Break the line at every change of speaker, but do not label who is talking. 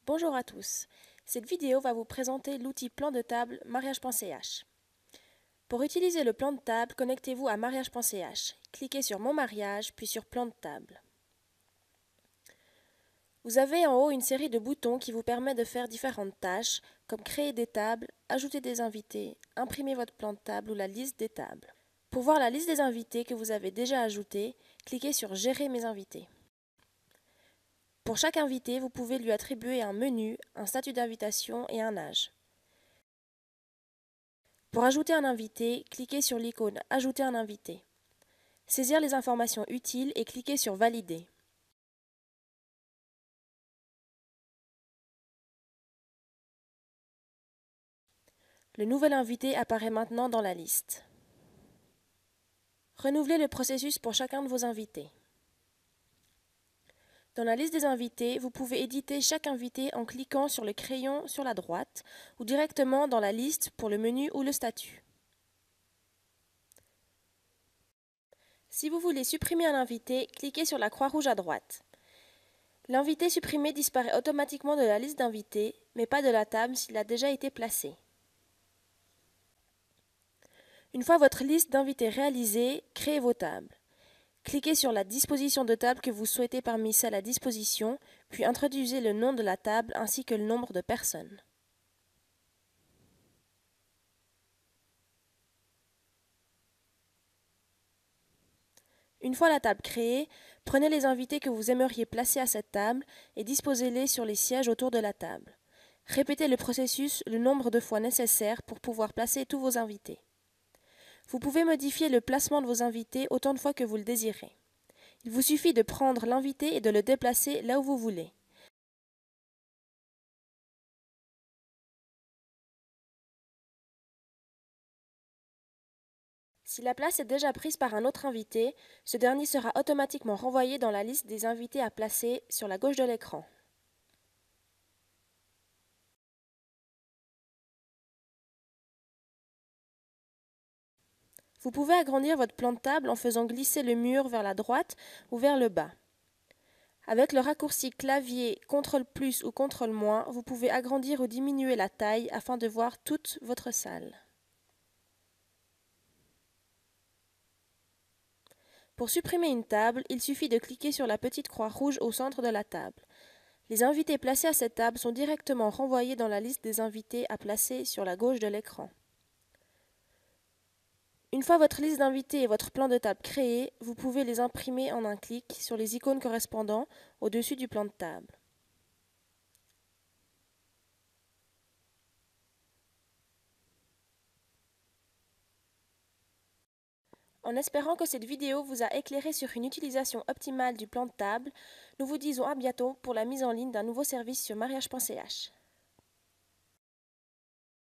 Bonjour à tous. Cette vidéo va vous présenter l'outil plan de table Mariage.ch. Pour utiliser le plan de table, connectez-vous à Mariage.ch. Cliquez sur Mon mariage, puis sur Plan de table. Vous avez en haut une série de boutons qui vous permettent de faire différentes tâches, comme créer des tables, ajouter des invités, imprimer votre plan de table ou la liste des tables. Pour voir la liste des invités que vous avez déjà ajoutés, cliquez sur Gérer mes invités. Pour chaque invité, vous pouvez lui attribuer un menu, un statut d'invitation et un âge. Pour ajouter un invité, cliquez sur l'icône « Ajouter un invité ». Saisir les informations utiles et cliquez sur « Valider ». Le nouvel invité apparaît maintenant dans la liste. Renouvelez le processus pour chacun de vos invités. Dans la liste des invités, vous pouvez éditer chaque invité en cliquant sur le crayon sur la droite ou directement dans la liste pour le menu ou le statut. Si vous voulez supprimer un invité, cliquez sur la croix rouge à droite. L'invité supprimé disparaît automatiquement de la liste d'invités, mais pas de la table s'il a déjà été placé. Une fois votre liste d'invités réalisée, créez vos tables. Cliquez sur la disposition de table que vous souhaitez parmi celles à disposition, puis introduisez le nom de la table ainsi que le nombre de personnes. Une fois la table créée, prenez les invités que vous aimeriez placer à cette table et disposez-les sur les sièges autour de la table. Répétez le processus le nombre de fois nécessaire pour pouvoir placer tous vos invités. Vous pouvez modifier le placement de vos invités autant de fois que vous le désirez. Il vous suffit de prendre l'invité et de le déplacer là où vous voulez. Si la place est déjà prise par un autre invité, ce dernier sera automatiquement renvoyé dans la liste des invités à placer sur la gauche de l'écran. Vous pouvez agrandir votre plan de table en faisant glisser le mur vers la droite ou vers le bas. Avec le raccourci clavier CTRL+ ou CTRL-, vous pouvez agrandir ou diminuer la taille afin de voir toute votre salle. Pour supprimer une table, il suffit de cliquer sur la petite croix rouge au centre de la table. Les invités placés à cette table sont directement renvoyés dans la liste des invités à placer sur la gauche de l'écran. Une fois votre liste d'invités et votre plan de table créés, vous pouvez les imprimer en un clic sur les icônes correspondant au-dessus du plan de table. En espérant que cette vidéo vous a éclairé sur une utilisation optimale du plan de table, nous vous disons à bientôt pour la mise en ligne d'un nouveau service sur mariage.ch.